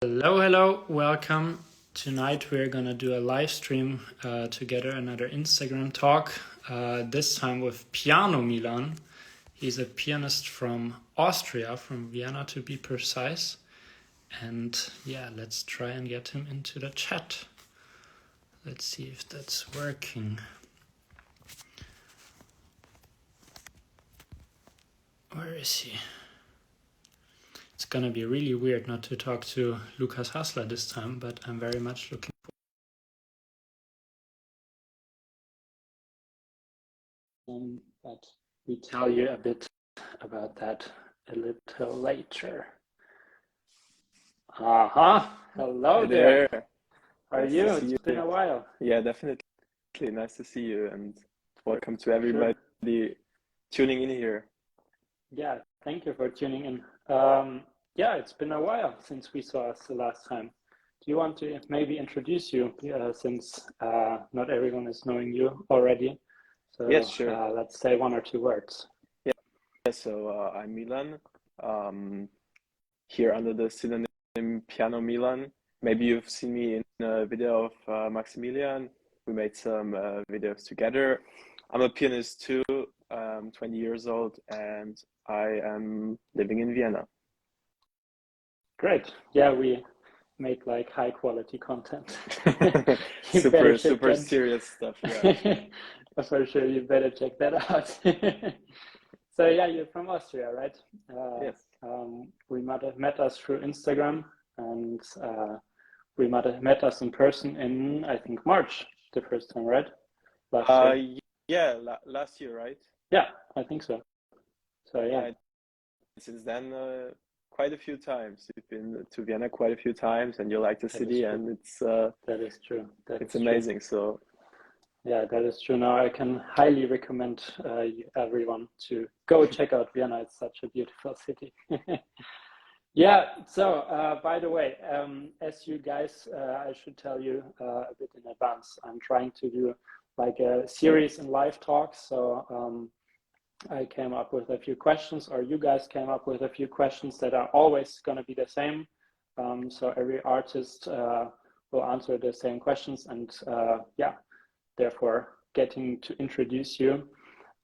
Hello, hello, welcome. Tonight we're gonna do a live stream together, another Instagram talk, this time with Piano Milan. He's a pianist from Austria, from Vienna to be precise. And yeah, let's try and get him into the chat. Let's see if that's working. Where is he? It's gonna be really weird not to talk to Lukas Hassler this time, but I'm very much looking forward. But we tell you a bit about that a little later. Hello there. How are you? It's been a while. Yeah, definitely. Nice to see you, and welcome to everybody tuning in here. Yeah, thank you for tuning in. Yeah, it's been a while since we saw us the last time. Do you want to maybe introduce you, since not everyone is knowing you already? So yes, sure. Let's say one or two words. Yeah, so I'm Milan, here under the pseudonym Piano Milan. Maybe you've seen me in a video of Maximilian. We made some videos together. I'm a pianist too, 20 years old, and I am living in Vienna. Great. Yeah, we make like high quality content. super serious stuff. Yeah. For sure, you better check that out. So yeah, you're from Austria, right? Yes. We might have met us through Instagram, and we might have met us in person in, I think, March the first time, right? Last year. Yeah, last year, right? Yeah, I think so. So yeah. Since then, quite a few times. You've been to Vienna quite a few times, and you like the city, and it's that is true. It's amazing. So yeah, that is true. Now I can highly recommend everyone to go check out Vienna. It's such a beautiful city. Yeah. So by the way, as you guys, I should tell you a bit in advance. I'm trying to do like a series in live talks. So I came up with a few questions, or you guys came up with a few questions that are always going to be the same. So every artist will answer the same questions, and yeah, therefore getting to introduce you,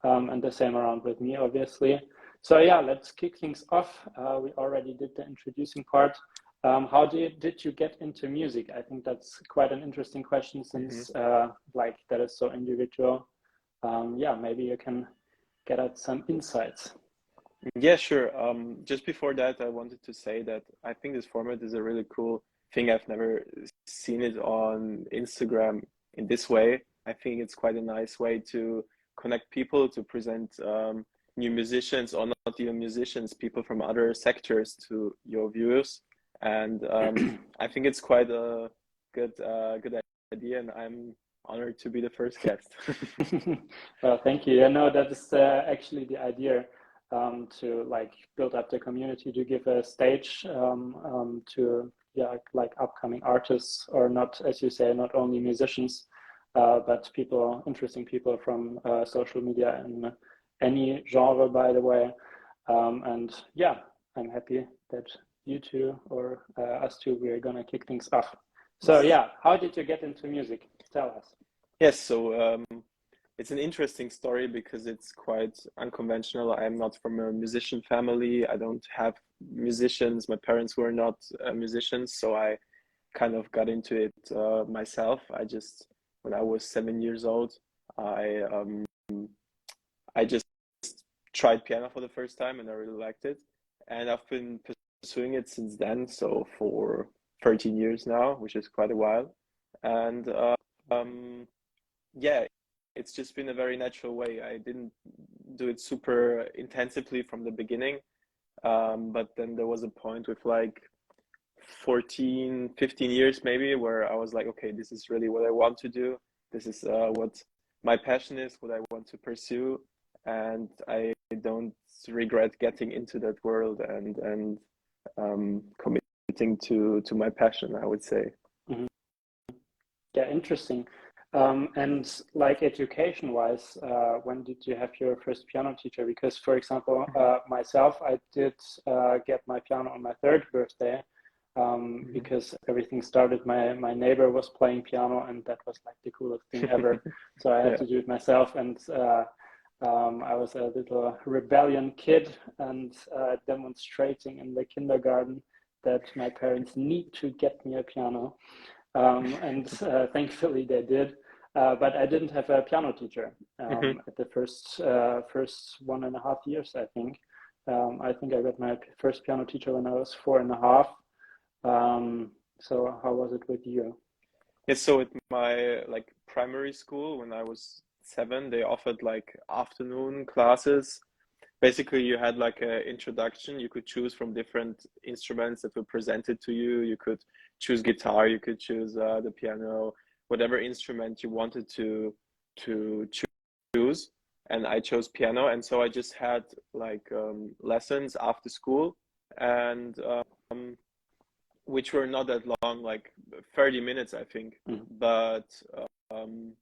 and the same around with me, obviously. So yeah, let's kick things off. We already did the introducing part. How did you get into music? I think that's quite an interesting question, since like that is so individual. Yeah, maybe you can get at some insights. Yeah, sure. Just before that, I wanted to say that I think this format is a really cool thing. I've never seen it on Instagram in this way. I think it's quite a nice way to connect people, to present new musicians, or not even musicians, people from other sectors to your viewers. And I think it's quite a good idea, and I'm honored to be the first guest. Well, thank you. I know that is actually the idea, to like build up the community, to give a stage to like upcoming artists, or not, as you say, not only musicians, but people, interesting people from social media in any genre, by the way. And yeah, I'm happy that you two, or us two, we're gonna kick things off. So yeah, how did you get into music? Tell us. Yes, so it's an interesting story because it's quite unconventional. I'm not from a musician family. I don't have musicians. My parents were not musicians, so I kind of got into it myself. When I was 7 years old, I just tried piano for the first time, and I really liked it. And I've been pursuing it since then, so for 13 years now, which is quite a while. And yeah, it's just been a very natural way. I didn't do it super intensively from the beginning, but then there was a point with like 14, 15 years maybe, where I was like, okay, this is really what I want to do. This is what my passion is, what I want to pursue, and I don't regret getting into that world and committing to my passion, I would say. Mm-hmm. Yeah, interesting. And like education-wise, when did you have your first piano teacher? Because, for example, myself, I did get my piano on my third birthday, because everything started. My neighbor was playing piano, and that was like the coolest thing ever. So I had to do it myself, and I was a little rebellion kid and demonstrating in the kindergarten that my parents need to get me a piano, and thankfully they did. But I didn't have a piano teacher at the first 1.5 years, I think. I think I got my first piano teacher when I was 4.5. So how was it with you? Yeah, so at my like primary school when I was 7, they offered like afternoon classes. Basically, you had like an introduction. You could choose from different instruments that were presented to you. You could choose guitar, you could choose the piano, whatever instrument you wanted to choose. And I chose piano, and so I just had like lessons after school, and which were not that long, like 30 minutes, I think. But um,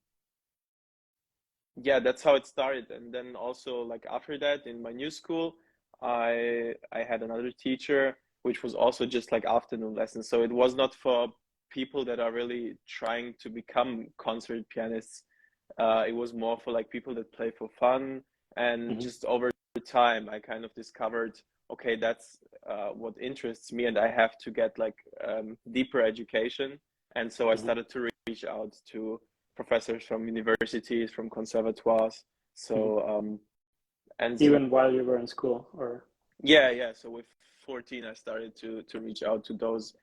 yeah, that's how it started. And then also like after that in my new school, I had another teacher, which was also just like afternoon lessons. So it was not for people that are really trying to become concert pianists. It was more for like people that play for fun. And just over time, I kind of discovered, okay, that's what interests me, and I have to get like deeper education. And so I started to reach out to professors from universities, from conservatoires. So and Even while you were in school, or? yeah. So with 14, I started to reach out to those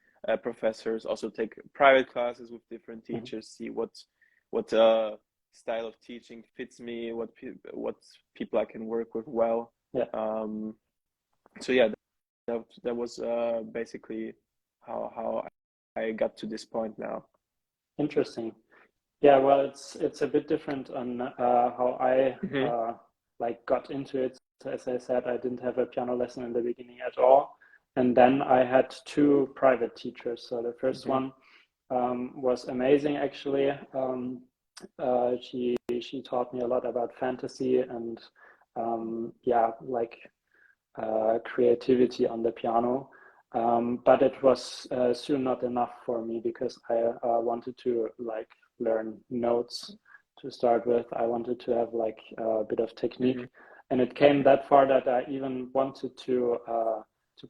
professors, also take private classes with different teachers, see what style of teaching fits me, what people I can work with well. So yeah, that was basically how I got to this point now. Interesting. Yeah, well, it's a bit different on how I like got into it. As I said, I didn't have a piano lesson in the beginning at all, and then I had 2 private teachers. So the first one was amazing, actually. She taught me a lot about fantasy and yeah, like creativity on the piano. But it was soon not enough for me because I wanted to like learn notes to start with. I wanted to have like a bit of technique, and it came that far that I even wanted to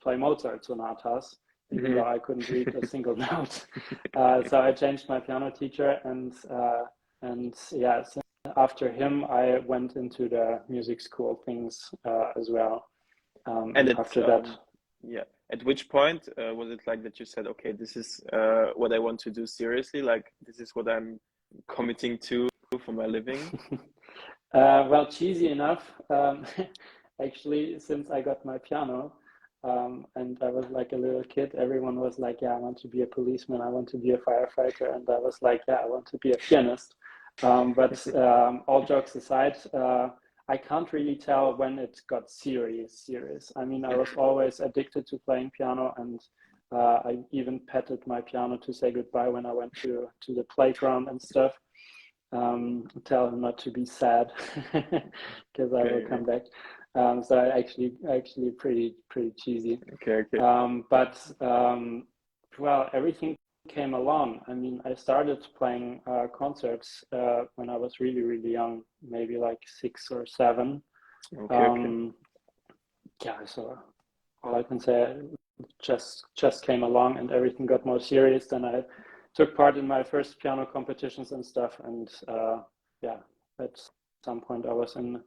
play Mozart sonatas, even though I couldn't read a single note. So I changed my piano teacher, and yeah, so after him, I went into the music school things as well. And after that, yeah, at which point was it like that you said, okay, this is what I want to do seriously, like this is what I'm committing to for my living? Well, cheesy enough, actually, since I got my piano, and I was like a little kid, everyone was like, yeah, I want to be a policeman, I want to be a firefighter, and I was like, yeah, I want to be a pianist. But all jokes aside, I can't really tell when it got serious. I mean, I was always addicted to playing piano, and I even petted my piano to say goodbye when I went to the playground and stuff. Tell him not to be sad because I will come back. So actually pretty cheesy. But well, everything came along. I mean, I started playing concerts when I was really young, maybe like 6 or 7. Yeah, so all I can say, just came along, and everything got more serious. Then I took part in my first piano competitions and stuff, and yeah, at some point I was in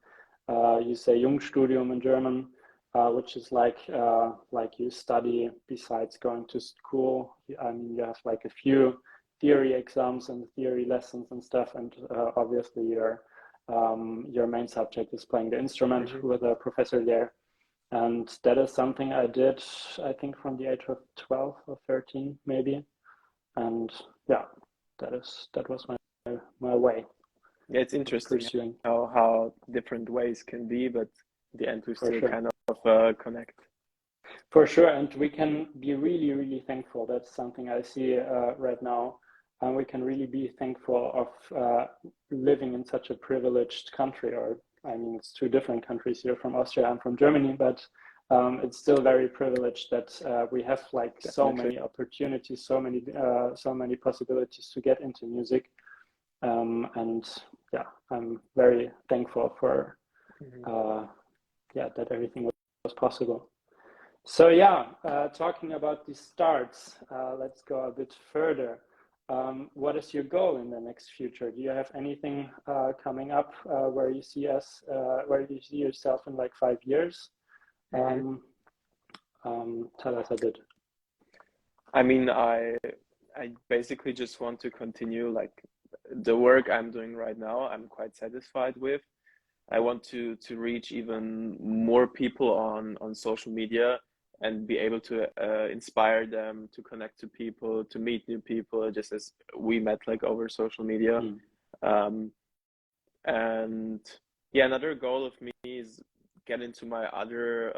you say Jungstudium in German, which is like you study besides going to school. I mean, you have like a few theory exams and theory lessons and stuff, and obviously your main subject is playing the instrument with a professor there. And that is something I did, I think, from the age of 12 or 13 maybe. And yeah, that was my way. Yeah, it's interesting how different ways can be, but in the end we still kind of connect. For sure, and we can be really thankful. That's something I see right now. And we can really be thankful of living in such a privileged country. Or I mean, it's 2 different countries. You're from Austria, I'm from Germany, but it's still very privileged that we have like so Definitely. many opportunities, so many possibilities to get into music. And yeah, I'm very thankful for that everything was possible. So yeah, talking about the starts, let's go a bit further. What is your goal in the next future? Do you have anything coming up where you see yourself in like 5 years? Tell us a bit. I mean, I basically just want to continue like the work I'm doing right now. I'm quite satisfied with. I want to reach even more people on social media and be able to inspire them to connect to people, to meet new people, just as we met like over social media. And yeah, another goal of me is get into my other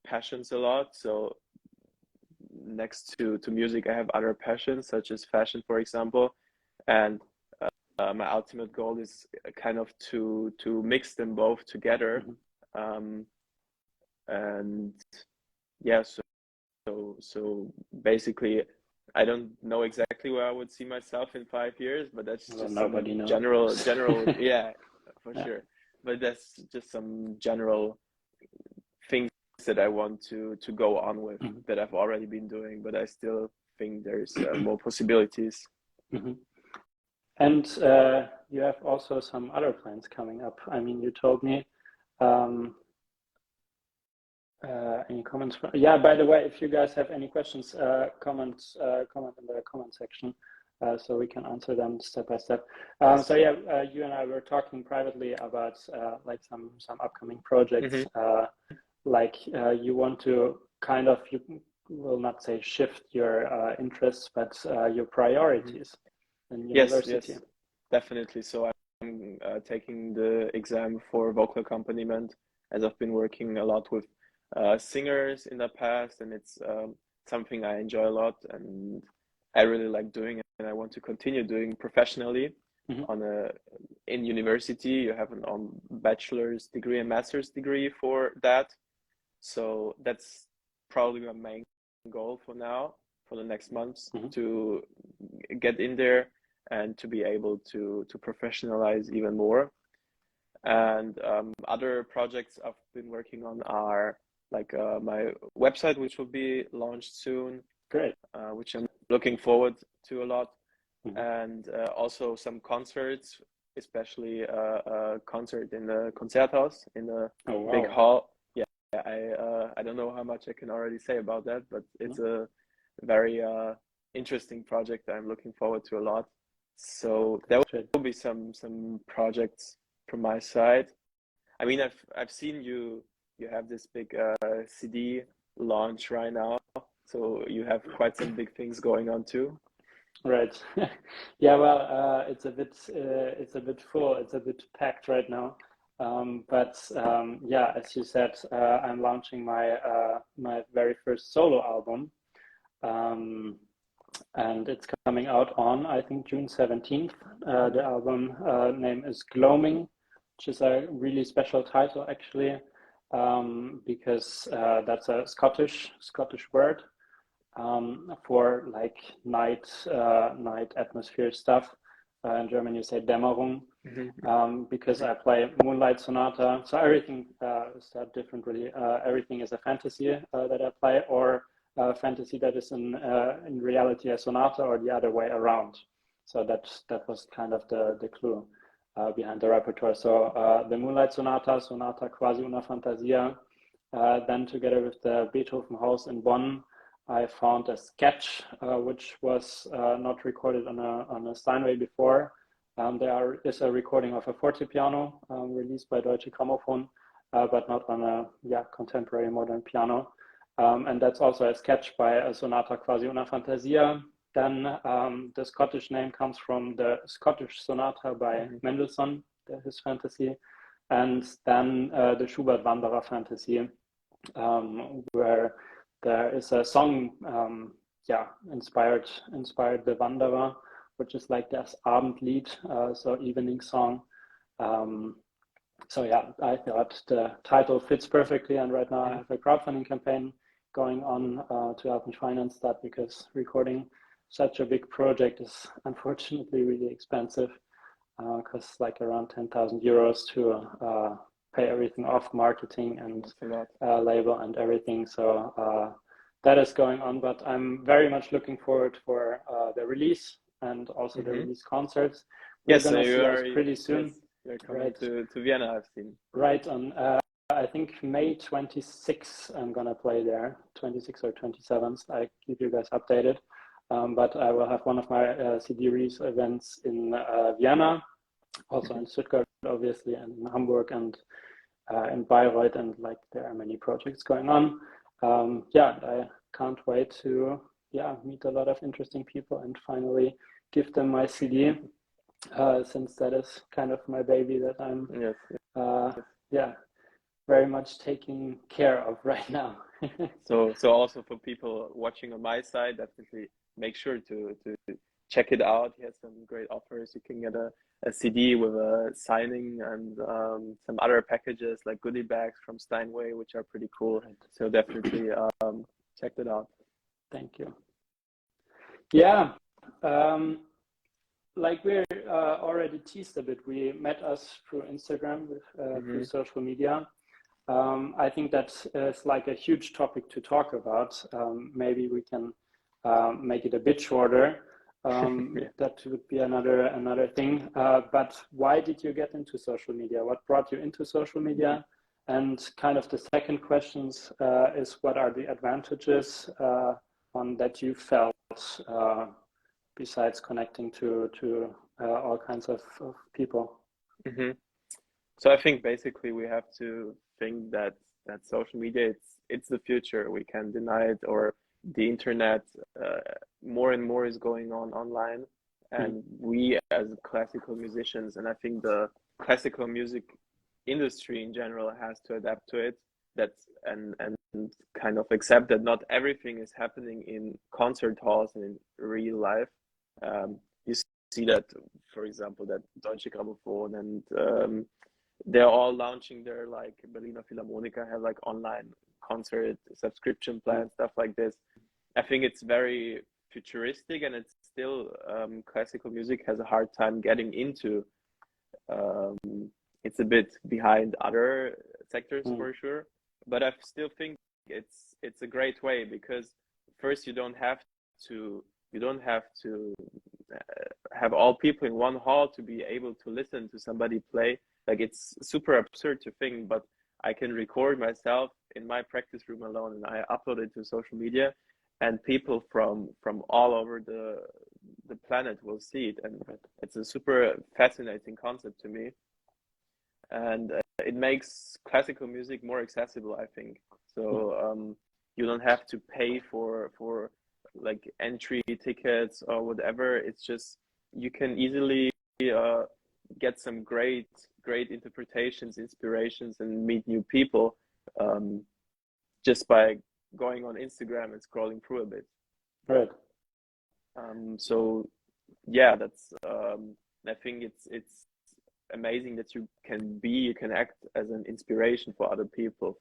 passions a lot. So next to music, I have other passions such as fashion, for example, and my ultimate goal is kind of to mix them both together. And yeah, so basically, I don't know exactly where I would see myself in 5 years, but that's just nobody some knows. general, yeah, for sure. But that's just some general things that I want to go on with that I've already been doing, but I still think there's more possibilities. And you have also some other plans coming up. I mean, you told me. Any comments? Yeah, by the way, if you guys have any questions, comment in the comment section, so we can answer them step by step. So yeah, you and I were talking privately about like some upcoming projects. Like you want to kind of, you will not say shift your interests, but your priorities in university. Yes, definitely. So I'm taking the exam for vocal accompaniment, as I've been working a lot with singers in the past, and it's something I enjoy a lot and I really like doing, and I want to continue doing professionally. In university you have an bachelor's degree and master's degree for that, so that's probably my main goal for now, for the next months, to get in there and to be able to professionalize even more. And other projects I've been working on are like my website, which will be launched soon. Great. Which I'm looking forward to a lot. And also some concerts, especially a concert in the Concerthaus in the big hall. Yeah, I don't know how much I can already say about that, but it's a very interesting project that I'm looking forward to a lot. So there will be some projects from my side. I mean, I've seen you have this big CD launch right now, so you have quite some big things going on too. Right. Yeah, well, it's a bit full, it's a bit packed right now. But yeah, as you said, I'm launching my my very first solo album. And it's coming out on, I think, June 17th. The album name is Gloaming, which is a really special title actually, because that's a Scottish word for like night atmosphere stuff. In German you say Dämmerung, because I play Moonlight Sonata. So everything is different really. Everything is a fantasy that I play, or fantasy that is in reality a sonata, or the other way around. So that was kind of the clue behind the repertoire. So the Moonlight Sonata quasi una fantasia. Then together with the Beethoven House in Bonn, I found a sketch which was not recorded on a Steinway before. There is a recording of a fortepiano released by Deutsche Grammophon, but not on a contemporary modern piano. And that's also a sketch by a sonata quasi una fantasia. Then the Scottish name comes from the Scottish sonata by Mendelssohn, his fantasy, and then the Schubert Wanderer fantasy, where there is a song, inspired the Wanderer, which is like das Abendlied, so evening song. So yeah, I thought the title fits perfectly, and right now I have a crowdfunding campaign going on to help me finance that, because recording such a big project is unfortunately really expensive, costs like around 10,000 euros to pay everything off, marketing and label and everything. So that is going on, but I'm very much looking forward for the release and also the release concerts. We're gonna see us pretty soon. Yes, you're coming to Vienna, I've seen. Right on, I think May 26th, I'm gonna play there, 26th or 27th. I keep you guys updated. But I will have one of my CD release events in Vienna, also in Stuttgart, obviously, and in Hamburg and in Bayreuth, and like there are many projects going on. Yeah, I can't wait to meet a lot of interesting people and finally give them my CD, since that is kind of my baby that I'm very much taking care of right now. So also for people watching on my side, definitely make sure to check it out. He has some great offers. You can get a CD with a signing and some other packages like goodie bags from Steinway, which are pretty cool. Right. So definitely check that out. Thank you. Yeah, like we're already teased a bit, we met us through Instagram, with, through social media. I think that is like a huge topic to talk about. Maybe we can make it a bit shorter. That would be another thing. But why did you get into social media? What brought you into social media? And kind of the second questions is, what are the advantages on that you felt besides connecting to all kinds of people? So I think basically we have to think that social media, it's the future. We can't deny it, or the internet more and more is going on online, and we as classical musicians, and I think the classical music industry in general has to adapt to it, and kind of accept that not everything is happening in concert halls and in real life. You see that, for example, that Deutsche Grammophon and they're all launching their, like, Berliner Philharmoniker have like online concert subscription plans, stuff like this. I think it's very futuristic, and it's still classical music has a hard time getting into. It's a bit behind other sectors for sure, but I still think it's a great way, because first you don't have to have all people in one hall to be able to listen to somebody play. Like, it's super absurd to think, but I can record myself in my practice room alone, and I upload it to social media, and people from all over the planet will see it, and it's a super fascinating concept to me, and it makes classical music more accessible, I think. So you don't have to pay for like entry tickets or whatever. It's just, you can easily get some great interpretations, inspirations, and meet new people just by going on Instagram and scrolling through a bit. Right. So yeah, that's I think it's amazing that you can act as an inspiration for other people.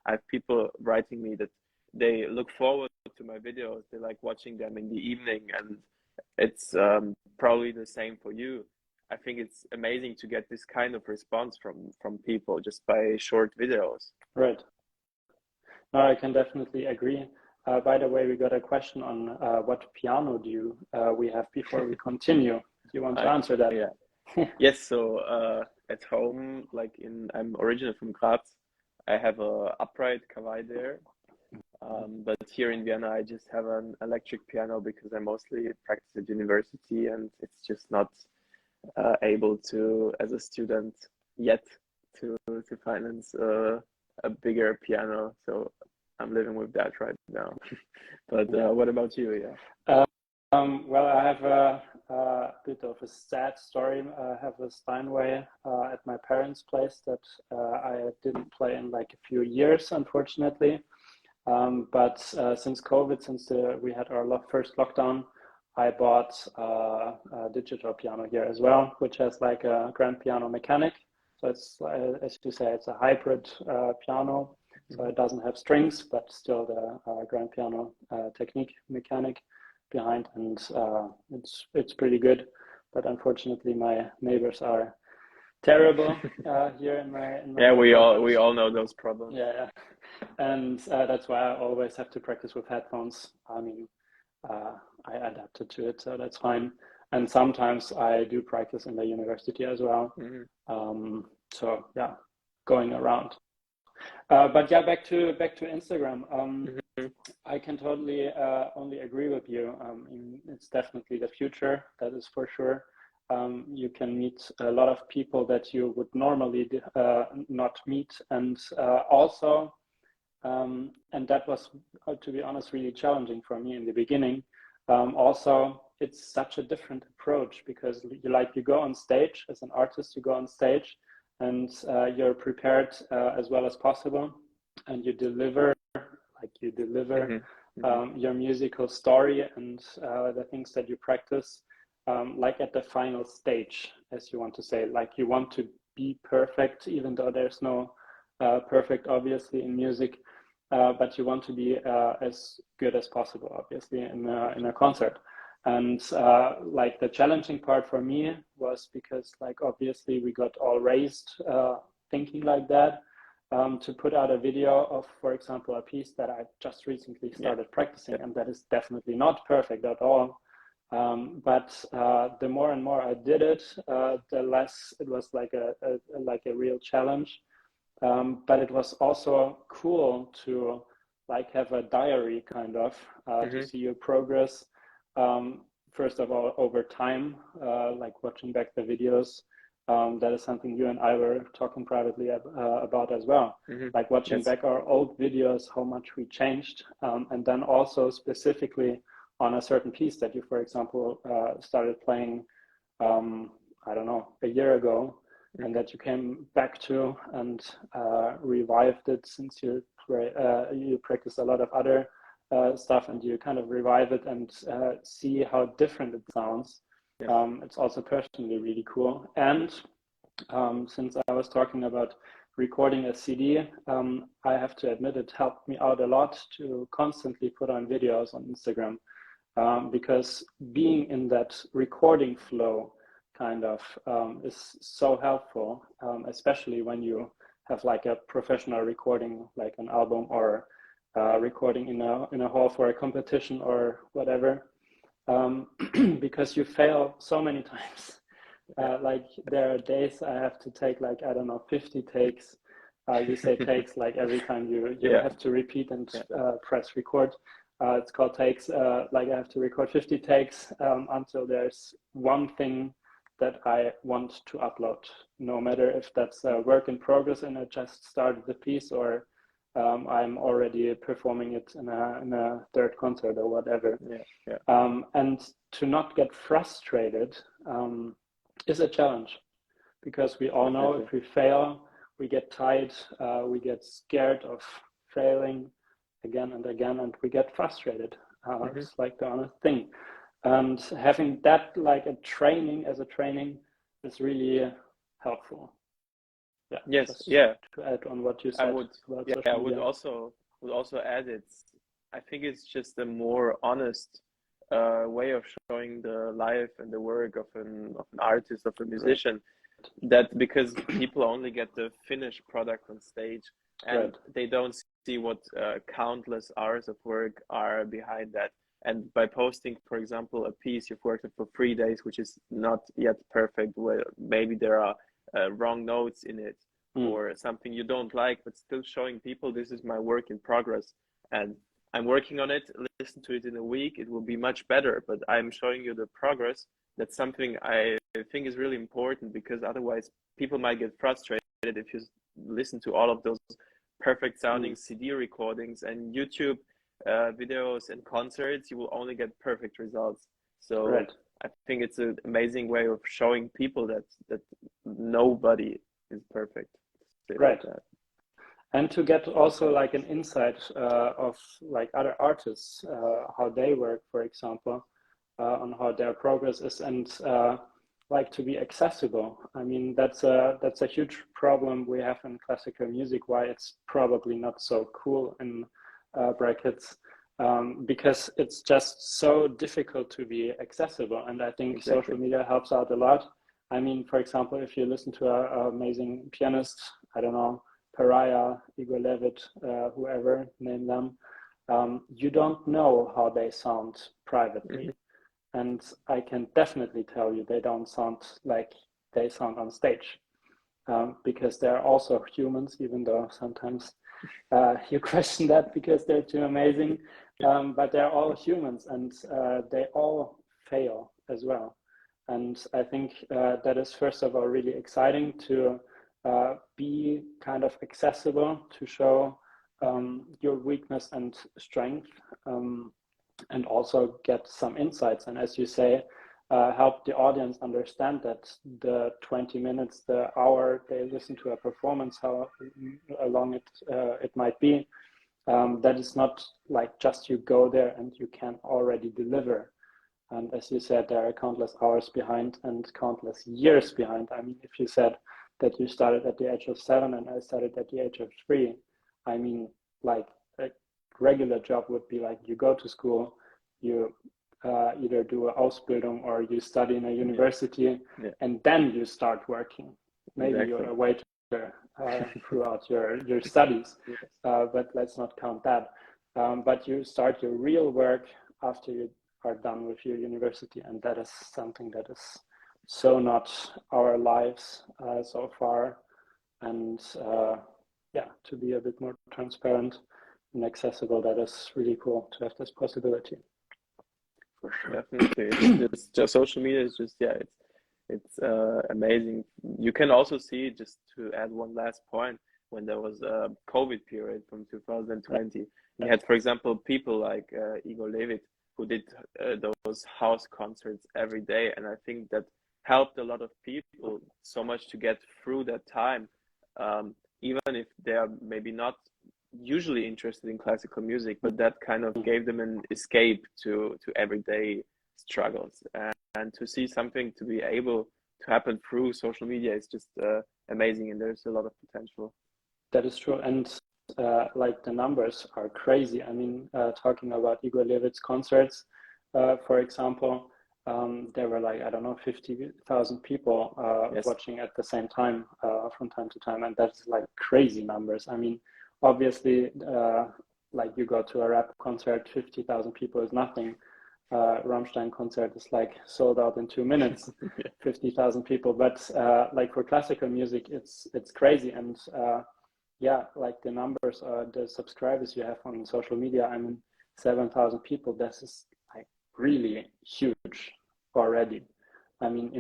I have people writing me that they look forward to my videos. They like watching them in the evening, and it's probably the same for you. I think it's amazing to get this kind of response from people just by short videos. Right. No, I can definitely agree. By the way, we got a question on what piano do we have before we continue. Do you want to answer that? Yeah. Yes. So at home, I'm originally from Graz. I have a upright Kawai there. But here in Vienna, I just have an electric piano because I mostly practice at university, and it's just not able to, as a student yet, to finance a bigger piano. So I'm living with that right now. But what about you? Yeah. Well, I have a bit of a sad story. I have a Steinway at my parents' place that I didn't play in like a few years, unfortunately. But since COVID, since we had our first lockdown, I bought a digital piano here as well, which has like a grand piano mechanic. So it's, as you say, it's a hybrid piano. So it doesn't have strings, but still the grand piano technique mechanic behind, and it's pretty good. But unfortunately, my neighbors are terrible here in my Yeah, we apartment. all know those problems. Yeah, and that's why I always have to practice with headphones. I mean, I adapted to it, so that's fine. And sometimes I do practice in the university as well. So yeah, going around. But yeah, back to Instagram. I can totally only agree with you. It's definitely the future, that is for sure. You can meet a lot of people that you would normally not meet, and also, and that was, to be honest, really challenging for me in the beginning. Also, it's such a different approach, because you go on stage as an artist, you go on stage, and you're prepared as well as possible, and you deliver your musical story and the things that you practice, like at the final stage, as you want to say. Like, you want to be perfect, even though there's no perfect, obviously, in music, but you want to be as good as possible, obviously, in a concert. And like, the challenging part for me was because, like, obviously we got all raised thinking like that, to put out a video of, for example, a piece that I just recently started practicing, and that is definitely not perfect at all. But the more and more I did it, the less it was like a real challenge. But it was also cool to, like, have a diary kind of, to see your progress. First of all, over time, like watching back the videos. That is something you and I were talking privately about as well. Like, watching back our old videos, how much we changed, and then also specifically on a certain piece that you, for example, started playing, I don't know, a year ago, and that you came back to and revived it, since you practiced a lot of other stuff, and you kind of revive it and see how different it sounds. It's also personally really cool. And since I was talking about recording a CD, I have to admit it helped me out a lot to constantly put on videos on Instagram, because being in that recording flow kind of is so helpful, especially when you have like a professional recording, like an album, or recording in a hall for a competition or whatever. Because you fail so many times. Like, there are days I have to take, like, I don't know, 50 takes. You say takes, like, every time you have to repeat and press record. It's called takes. Like, I have to record 50 takes until there's one thing that I want to upload, no matter if that's a work in progress and I just started the piece, or I'm already performing it in a third concert or whatever. And to not get frustrated is a challenge, because we all know if we fail, we get tired, we get scared of failing again and again, and we get frustrated. It's like the honest thing. And having that, like, a training is really helpful. To add on what you said about social media. I would also add, I think it's just a more honest way of showing the life and the work of an artist, of a musician. That, because people only get the finished product on stage, and they don't see what countless hours of work are behind that. And by posting, for example, a piece you've worked on for 3 days, which is not yet perfect, where maybe there are wrong notes in it, or something you don't like, but still showing people, this is my work in progress, and I'm working on it. Listen to it in a week, it will be much better, but I'm showing you the progress. That's something I think is really important, because otherwise people might get frustrated if you listen to all of those perfect sounding CD recordings and YouTube videos and concerts. You will only get perfect results. So I think it's an amazing way of showing people that nobody is perfect. Like that. And to get also like an insight of, like, other artists, how they work, for example, on how their progress is. And like to be accessible. I mean, that's a huge problem we have in classical music, why it's probably not so cool in brackets, because it's just so difficult to be accessible. And I think social media helps out a lot. I mean, for example, if you listen to an amazing pianist, I don't know, Pariah, Igor Levit, whoever, name them, you don't know how they sound privately. And I can definitely tell you they don't sound like they sound on stage, because they're also humans, even though sometimes you question that because they're too amazing. But they're all humans, and they all fail as well. And I think that is, first of all, really exciting to be kind of accessible, to show your weakness and strength, and also get some insights. And as you say, help the audience understand that the 20 minutes, the hour they listen to a performance, how long it might be, that is not like just you go there and you can already deliver. And as you said, there are countless hours behind and countless years behind. I mean, if you said that you started at the age of 7 and I started at the age of 3, I mean, like a regular job would be like you go to school, you either do an Ausbildung or you study in a university, and then you start working. Maybe you're a waiter throughout your studies, but let's not count that. But you start your real work after you are done with your university, and that is something that is so not our lives so far. And to be a bit more transparent and accessible, that is really cool to have this possibility. For sure. Definitely. It's just social media is just, it's amazing. You can also see, just to add one last point, when there was a COVID period from 2020, you had, for example, people like Igor Levit, who did those house concerts every day. And I think that helped a lot of people so much to get through that time, even if they are maybe not usually interested in classical music, but that kind of gave them an escape to everyday struggles. And to see something to be able to happen through social media is just amazing, and there's a lot of potential. That is true. And like the numbers are crazy. I mean, talking about Igor Levit's concerts, for example, there were like, I don't know, 50,000 people watching at the same time from time to time. And that's like crazy numbers. I mean, obviously, like you go to a rap concert, 50,000 people is nothing. Rammstein concert is like sold out in 2 minutes, 50,000 people. But like for classical music, it's crazy. And like the numbers, the subscribers you have on social media, I mean, 7,000 people, this is like really huge already. I mean,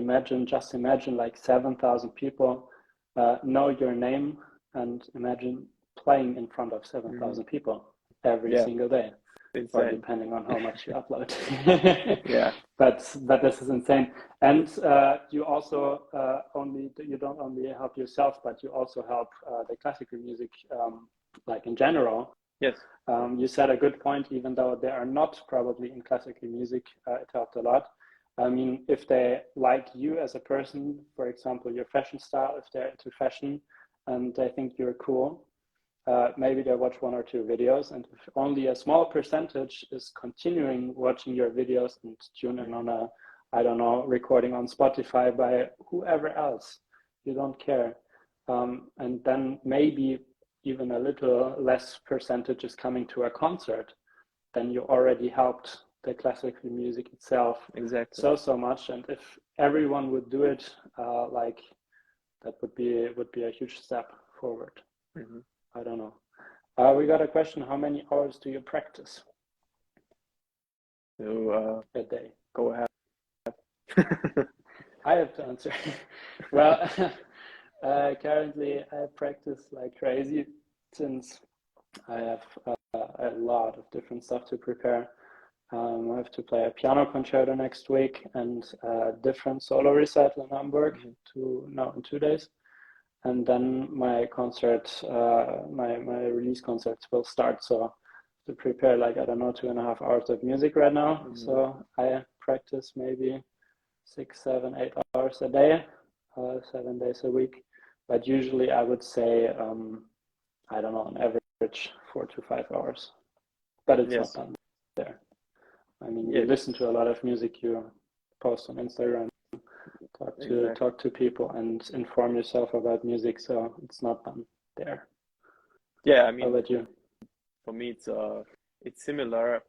just imagine like 7,000 people know your name, and imagine playing in front of 7,000 people every single day, or depending on how much you upload. But this is insane. And you also you don't only help yourself, but you also help the classical music, like in general. Yes. You said a good point. Even though they are not probably in classical music, it helped a lot. I mean, if they like you as a person, for example, your fashion style, if they're into fashion and they think you're cool, maybe they watch 1 or 2 videos, and if only a small percentage is continuing watching your videos and tune in on a, I don't know, recording on Spotify by whoever else, you don't care. And then maybe even a little less percentage is coming to a concert, then you already helped the classical music itself so much. And if everyone would do it, like that would be a huge step forward. I don't know. We got a question. How many hours do you practice a day? Go ahead. I have to answer. Well, currently I practice like crazy, since I have a lot of different stuff to prepare. I have to play a piano concerto next week and a different solo recital in Hamburg in 2 days. And then my concert, my release concerts will start. So to prepare like, I don't know, 2.5 hours of music right now. So I practice maybe 6, 7, 8 hours a day, 7 days a week. But usually I would say, I don't know, on average 4 to 5 hours. But it's not Yes. done there. I mean, you Yeah, listen to a lot of music, you post on Instagram, exactly. talk to people and inform yourself about music, so it's not done there. Yeah, I How mean, about you? for me, it's similar.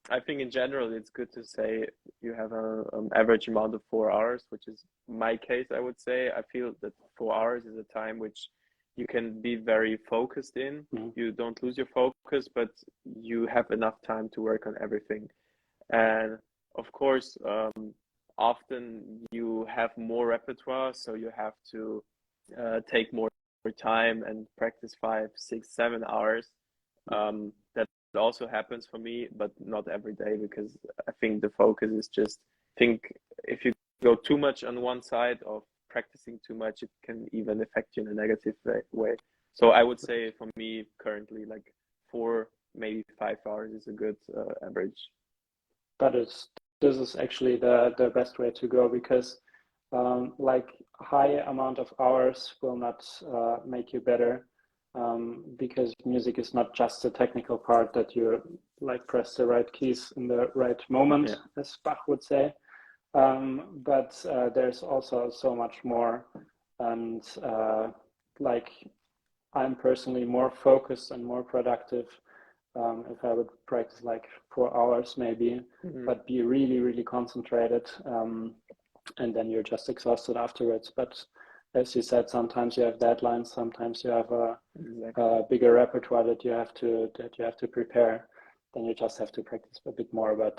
I think in general, it's good to say you have an average amount of 4 hours, which is my case, I would say. I feel that 4 hours is a time which you can be very focused in. Mm-hmm. You don't lose your focus, but you have enough time to work on everything. And of course, often you have more repertoire, so you have to take more time and practice 5, 6, 7 hours. That also happens for me, but not every day, because I think the focus is just, think if you go too much on one side of practicing too much, it can even affect you in a negative way. So I would say for me currently, like 4, maybe 5 hours is a good average. But this is actually the best way to go, because like high amount of hours will not make you better, because music is not just the technical part that you like press the right keys in the right moment, Yeah. as Bach would say, but there's also so much more, and like I'm personally more focused and more productive if I would practice like 4 hours maybe, but be really, really concentrated. And then you're just exhausted afterwards. But as you said, sometimes you have deadlines, sometimes you have a bigger repertoire that you have to prepare. Then you just have to practice a bit more. But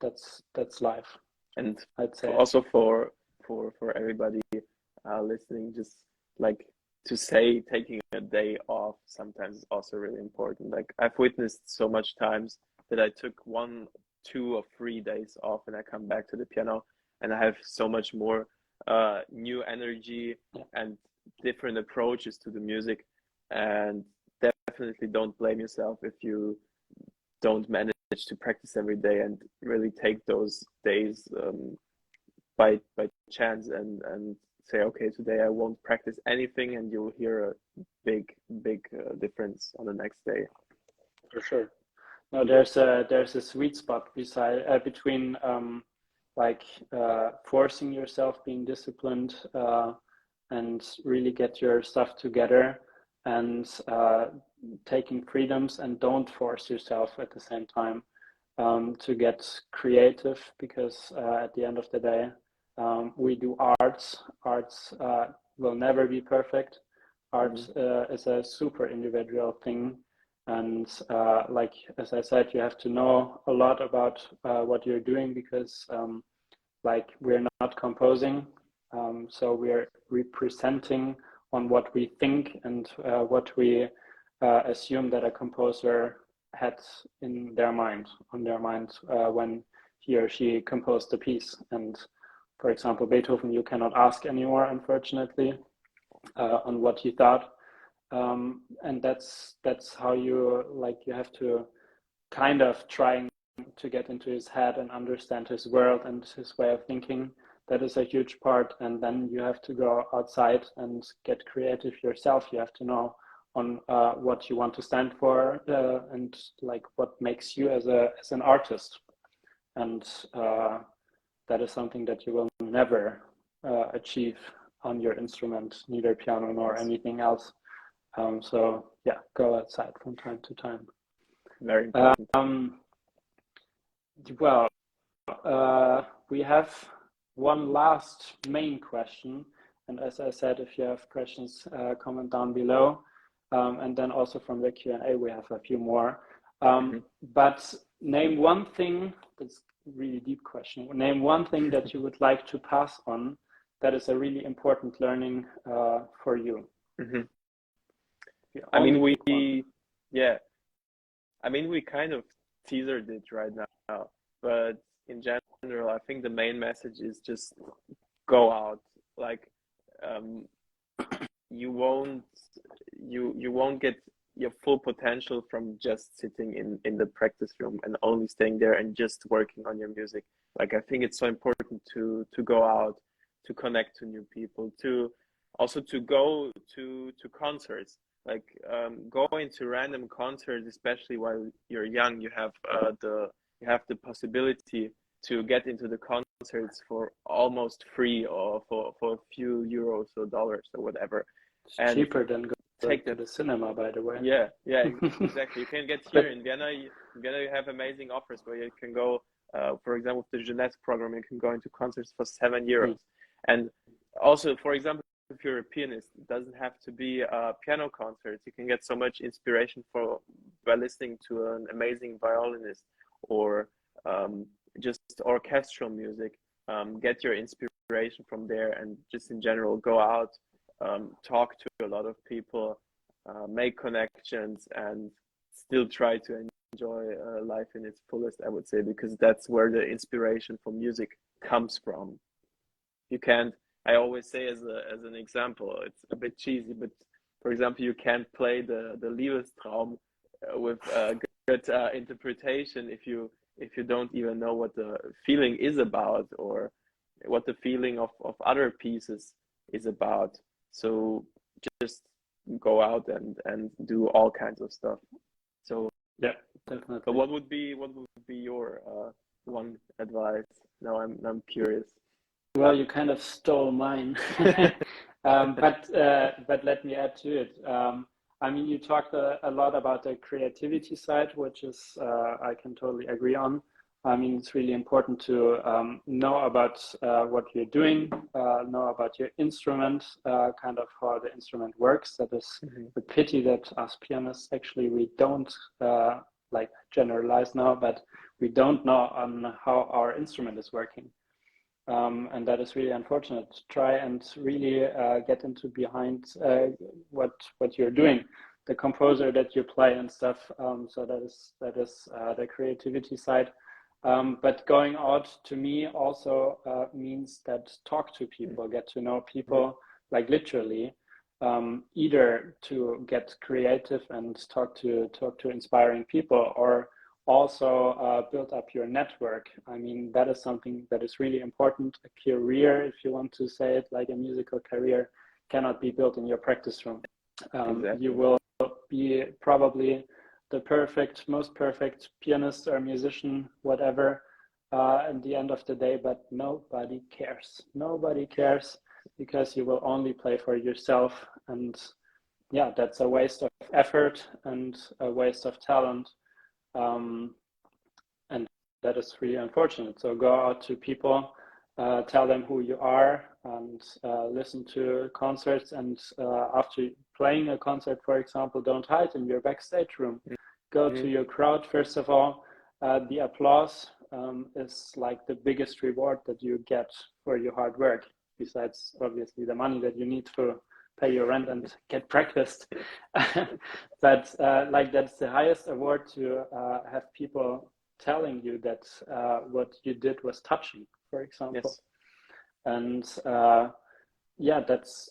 that's life. And I'd say. also for everybody listening, just like to say, taking a day off sometimes is also really important. Like I've witnessed so much times that I took 1, 2, or 3 days off, and I come back to the piano, and I have so much more new energy and different approaches to the music. And definitely don't blame yourself if you don't manage to practice every day, and really take those days by chance, and say, okay, today I won't practice anything, and you'll hear a big difference on the next day. For sure. No, there's a sweet spot between like forcing yourself, being disciplined, and really get your stuff together, and taking freedoms, and don't force yourself at the same time, to get creative, because at the end of the day, we do arts. Arts will never be perfect. Art is a super individual thing. And like, as I said, you have to know a lot about what you're doing, because like we're not composing. So we're representing on what we think, and what we assume that a composer had in their mind, when he or she composed the piece. And for example, Beethoven, you cannot ask anymore, unfortunately, on what he thought. And that's how you have to kind of trying to get into his head and understand his world and his way of thinking. That is a huge part. And then you have to go outside and get creative yourself. You have to know on what you want to stand for, and like what makes you as an artist. And that is something that you will never achieve on your instrument, neither piano nor anything else. So yeah, go outside from time to time. Very important. Well, we have one last main question, and as I said, if you have questions, comment down below, and then also from the Q&A we have a few more. But name one thing, that's a really deep question. Name one thing that you would like to pass on that is a really important learning for you. I mean, we kind of teasered it right now, but in general, I think the main message is just go out. Like, you won't get your full potential from just sitting in the practice room and only staying there and just working on your music. Like, I think it's so important to go out, to connect to new people, to also to go to concerts. Like, going to random concerts, especially while you're young, you have the possibility to get into the concerts for almost free, or for a few euros or dollars or whatever. It's And cheaper than going take to the the cinema, by the way. yeah, exactly. You can get But here in Vienna. In Vienna, you have amazing offers where you can go. For example, with the Jeunesse program, you can go into concerts for 7 euros. And also, for example, if you're a pianist, it doesn't have to be a piano concert. You can get so much inspiration by listening to an amazing violinist, or just orchestral music. Get your inspiration from there, and just in general, go out, talk to a lot of people, make connections, and still try to enjoy life in its fullest, I would say, because that's where the inspiration for music comes from. You can't, I always say as an example, it's a bit cheesy, but for example, you can't play the Liebestraum with good interpretation if you don't even know what the feeling is about, or what the feeling of other pieces is about. So just go out and do all kinds of stuff. So yeah, but definitely. what would be your one advice? Now I'm curious. Well, you kind of stole mine, but let me add to it. I mean, you talked a lot about the creativity side, which is I can totally agree on. I mean, it's really important to know about what you're doing, know about your instrument, kind of how the instrument works. That is the pity that us pianists actually we don't like generalize now, but we don't know on how our instrument is working. And that is really unfortunate. Try and really get into behind what you're doing, the composer that you play and stuff. So that is the creativity side. But going out to me also means that talk to people, get to know people, like literally, either to get creative and talk to inspiring people, or also build up your network. I mean, that is something that is really important. A career, if you want to say it, like a musical career, cannot be built in your practice room. Exactly. You will be probably the most perfect pianist or musician, whatever, at the end of the day, but nobody cares. Nobody cares, because you will only play for yourself. And yeah, that's a waste of effort and a waste of talent. And that is really unfortunate. So go out to people, tell them who you are, and listen to concerts. And after playing a concert, for example, don't hide in your backstage room. Go to your crowd, first of all. The applause is like the biggest reward that you get for your hard work, besides obviously the money that you need to pay your rent and get breakfast. But like that's the highest award, to have people telling you that what you did was touching, for example. Yes. And yeah, that's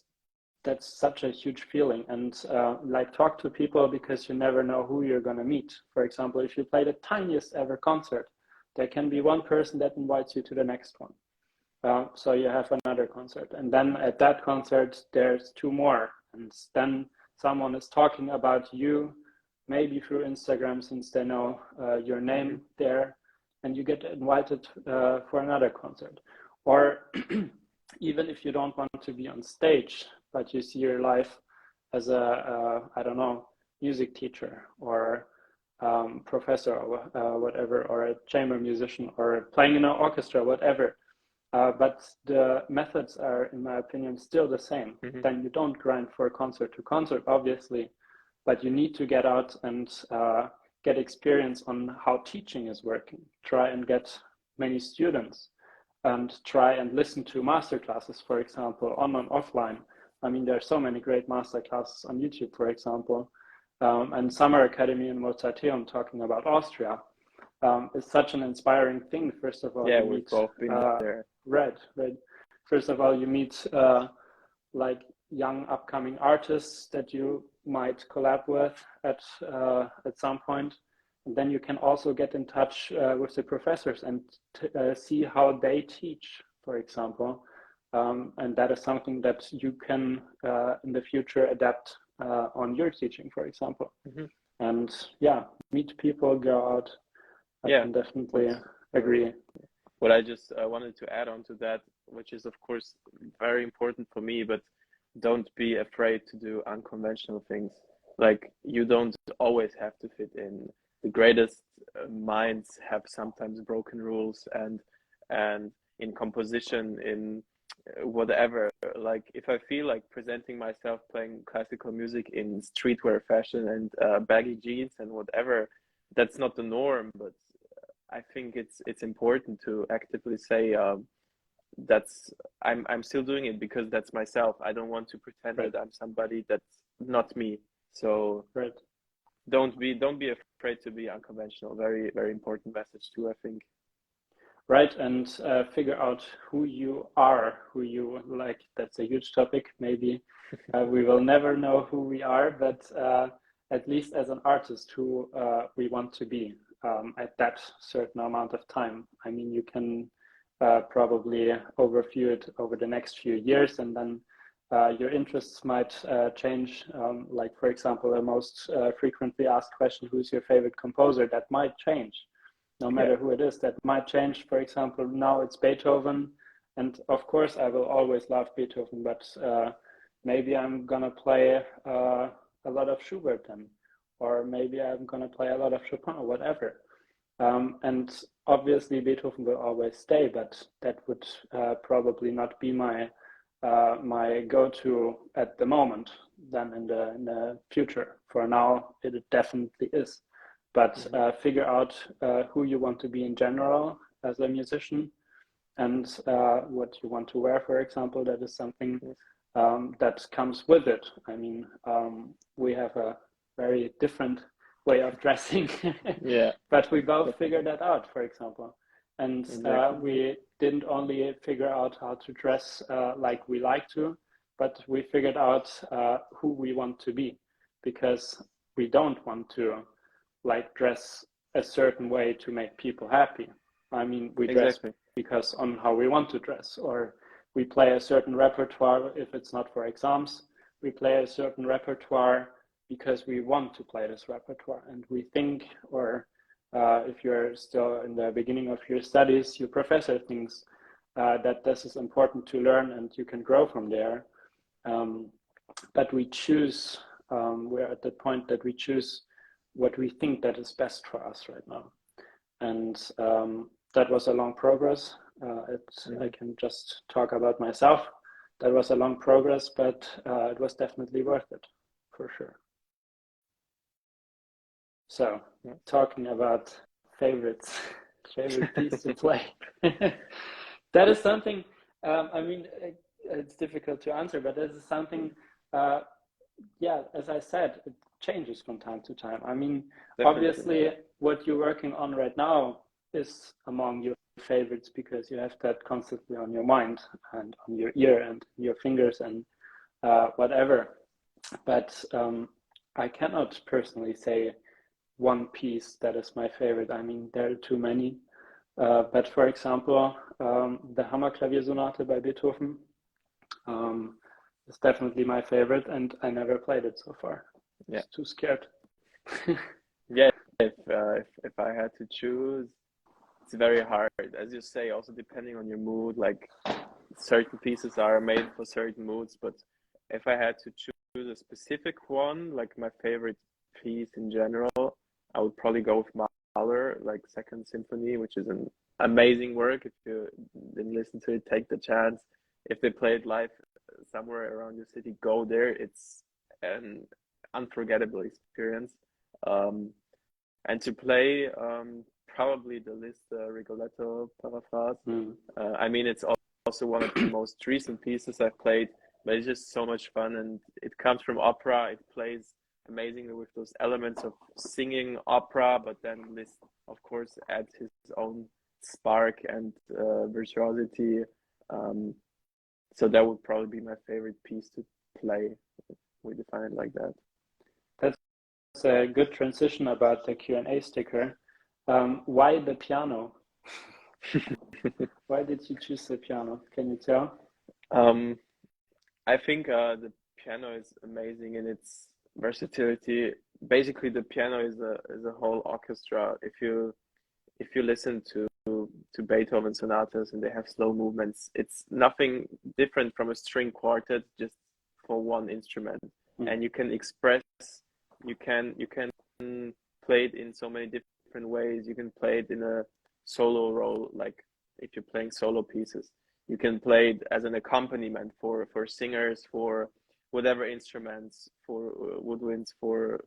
such a huge feeling. And like, talk to people, because you never know who you're going to meet. For example, if you play the tiniest ever concert, there can be one person that invites you to the next one. So you have another concert, and then at that concert there's two more, and then someone is talking about you, maybe through Instagram, since they know your name there, and you get invited for another concert. Or even if you don't want to be on stage, but you see your life as a I don't know, music teacher, or professor, or whatever, or a chamber musician, or playing in an orchestra, whatever. But the methods are, in my opinion, still the same. Then you don't grind for concert to concert, obviously, but you need to get out and get experience on how teaching is working. Try and get many students, and try and listen to master classes, for example, on and offline. I mean, there are so many great master classes on YouTube, for example, and Summer Academy in Mozarteum talking about Austria. It's such an inspiring thing. First of all, Yeah, you we've meet, both been there. Right. First of all, you meet like young upcoming artists that you might collab with at some point, then you can also get in touch with the professors and see how they teach, for example. And that is something that you can in the future adapt on your teaching, for example. And yeah, meet people, go out. I can definitely agree. What I just wanted to add on to that, which is of course very important for me, but don't be afraid to do unconventional things. Like, you don't always have to fit in. The greatest minds have sometimes broken rules, and in composition, in whatever. Like, if I feel like presenting myself playing classical music in streetwear fashion and baggy jeans and whatever, that's not the norm. But I think it's important to actively say that's I'm still doing it because that's myself. I don't want to pretend that I'm somebody that's not me. So don't be afraid to be unconventional. Very, very important message too, I think. Right, and figure out who you are, who you like. That's a huge topic. Maybe we will never know who we are, but at least as an artist, who we want to be at that certain amount of time. I mean, you can probably overview it over the next few years, and then your interests might change. Like, for example, the most frequently asked question, who's your favorite composer? That might change. No matter who it is, that might change. For example, now it's Beethoven, and of course I will always love Beethoven, but maybe I'm gonna play a lot of Schubert then, or maybe I'm gonna play a lot of Chopin or whatever. And obviously Beethoven will always stay, but that would probably not be my my go-to at the moment. Then in the future. For now, it definitely is. But figure out who you want to be in general as a musician, and what you want to wear, for example. That is something that comes with it. I mean, we have a very different way of dressing, but we both figured that out, for example. And we didn't only figure out how to dress like we like to, but we figured out who we want to be, because we don't want to like dress a certain way to make people happy. I mean, we dress because on how we want to dress, or we play a certain repertoire. If it's not for exams, we play a certain repertoire because we want to play this repertoire, and we think, or if you're still in the beginning of your studies, your professor thinks that this is important to learn and you can grow from there. But we choose, we're at the point that we choose what we think that is best for us right now. And that was a long progress. I can just talk about myself. That was a long progress, but it was definitely worth it, for sure. So, talking about favorite piece to play. That is something, I mean, it's difficult to answer, but this is something, as I said, it changes from time to time. I mean, obviously, what you're working on right now is among your favorites because you have that constantly on your mind and on your ear and your fingers and whatever. But I cannot personally say one piece that is my favorite. I mean, there are too many. But for example, the Hammerklavier Sonate by Beethoven is definitely my favorite, and I never played it so far. I was too scared. If I had to choose, it's very hard. As you say, also depending on your mood, like certain pieces are made for certain moods, but if I had to choose a specific one, like my favorite piece in general, I would probably go with Mahler, like Second Symphony, which is an amazing work. If you didn't listen to it, take the chance. If they play it live somewhere around your city, go there. It's an unforgettable experience. And to play probably the Liszt Rigoletto Paraphrase. I mean, it's also one of the most recent pieces I've played, but it's just so much fun, and it comes from opera. It plays amazingly with those elements of singing opera, but then Liszt, of course, adds his own spark and virtuosity. So that would probably be my favorite piece to play. We define it like that. That's a good transition about the Q&A sticker. Why the piano? Why did you choose the piano? Can you tell? I think the piano is amazing in its versatility. Basically, the piano is a whole orchestra. If you listen to Beethoven sonatas and they have slow movements, it's nothing different from a string quartet, just for one instrument. And you can express, you can play it in so many different ways. You can play it in a solo role, like if you're playing solo pieces. You can play it as an accompaniment for singers, for whatever instruments, for woodwinds, for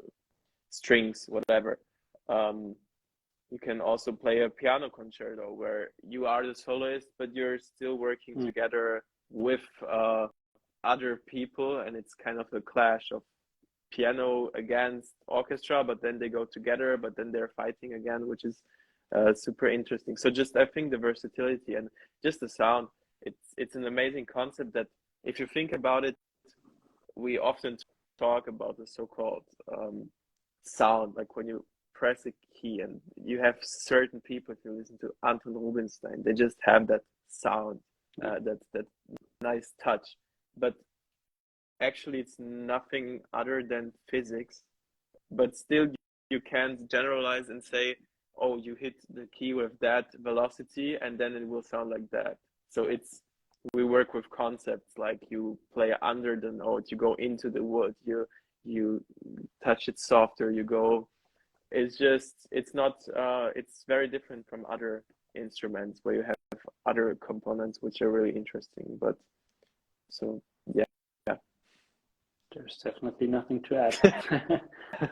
strings, whatever. You can also play a piano concerto where you are the soloist, but you're still working together with other people, and it's kind of a clash of piano against orchestra, but then they go together, but then they're fighting again, which is super interesting. So just, I think the versatility and just the sound, it's an amazing concept that if you think about it, we often talk about the so-called sound, like when you press a key, and you have certain people, if you listen to Anton Rubinstein, they just have that sound, that nice touch. But actually it's nothing other than physics, but still you can't generalize and say, oh, you hit the key with that velocity and then it will sound like that. So we work with concepts like you play under the note, you go into the wood, you touch it softer, it's very different from other instruments where you have other components which are really interesting. But so yeah. There's definitely nothing to add.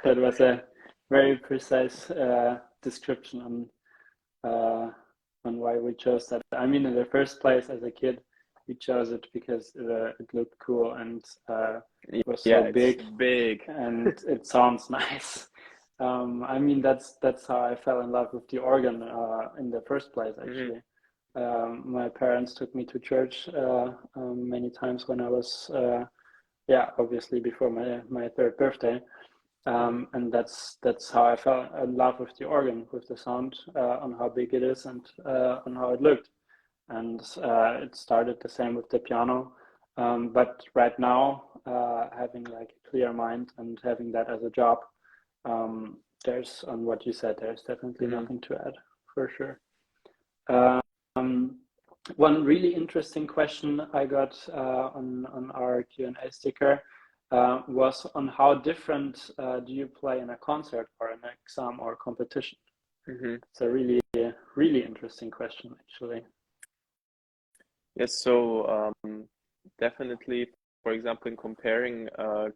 That was a very precise description on why we chose that. I mean, in the first place, as a kid, we chose it because it looked cool and it was so big and it sounds nice. I mean, that's how I fell in love with the organ in the first place, actually. My parents took me to church many times when I was obviously before my third birthday, and that's how I fell in love with the organ, with the sound, on how big it is and on how it looked. And it started the same with the piano, but right now, having like a clear mind and having that as a job, there's, on what you said, there's definitely nothing to add, for sure. One really interesting question I got on our Q&A sticker was on how different do you play in a concert or an exam or competition? It's a really interesting question, actually. Yes, so definitely, for example, in comparing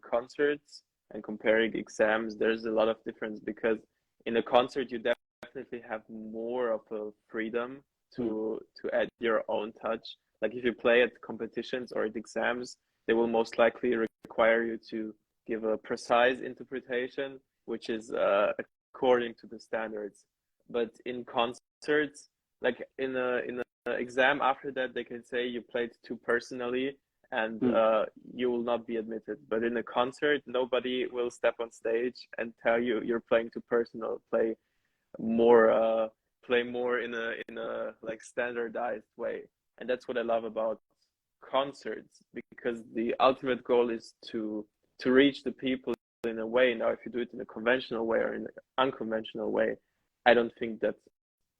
concerts and comparing exams, there's a lot of difference, because in a concert you definitely have more of a freedom to add your own touch. Like if you play at competitions or at exams, they will most likely require you to give a precise interpretation, which is according to the standards. But in concerts, like in an exam, after that they can say you played too personally and you will not be admitted. But in a concert, nobody will step on stage and tell you you're playing too personal. Play more in a like standardized way. And that's what I love about concerts, because the ultimate goal is to reach the people in a way. Now, if you do it in a conventional way or in an unconventional way, I don't think that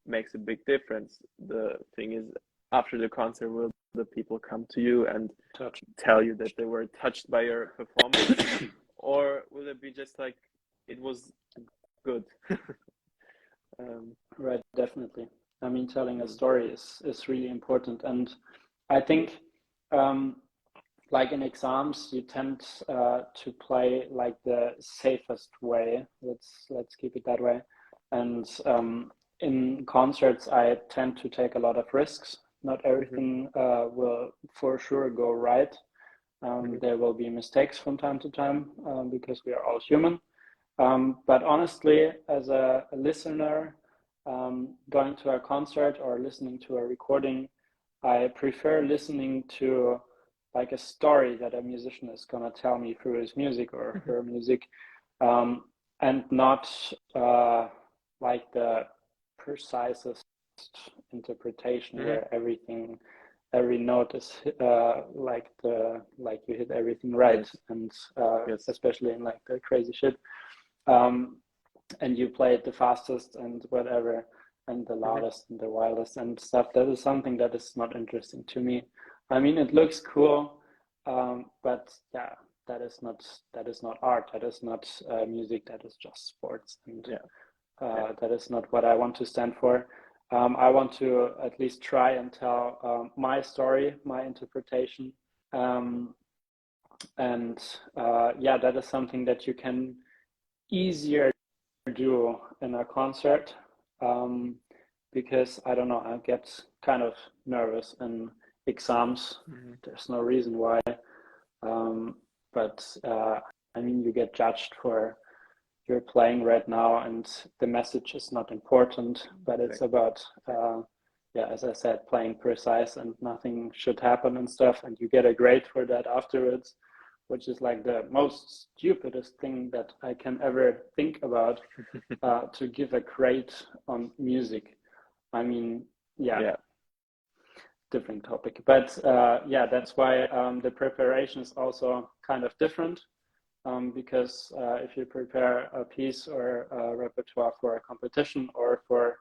makes a big difference. The thing is, after the concert, will the people come to you and tell you that they were touched by your performance, or will it be just like it was good? Right, definitely. I mean, telling a story is really important, and I think like in exams, you tend to play like the safest way. Let's keep it that way. And in concerts, I tend to take a lot of risks. Not everything will for sure go right. There will be mistakes from time to time because we are all human. But honestly, as a listener, going to a concert or listening to a recording, I prefer listening to like a story that a musician is gonna tell me through his music or her music. and not like the precisest interpretation where every note is like you hit everything right, and especially in like the crazy shit, and you play it the fastest and whatever, and the loudest and the wildest and stuff. That is something that is not interesting to me. I mean, it looks cool, but yeah, that is not art. That is not music. That is just sports, and that is not what I want to stand for. I want to at least try and tell my story, my interpretation, and that is something that you can easier do in a concert, because I don't know, I get kind of nervous in exams. There's no reason why, but I mean, you get judged for you're playing right now, and the message is not important, but it's about as I said, playing precise, and nothing should happen and stuff, and you get a grade for that afterwards, which is like the most stupidest thing that I can ever think about, to give a grade on music. I mean, different topic, but that's why the preparation is also kind of different. Because if you prepare a piece or a repertoire for a competition or for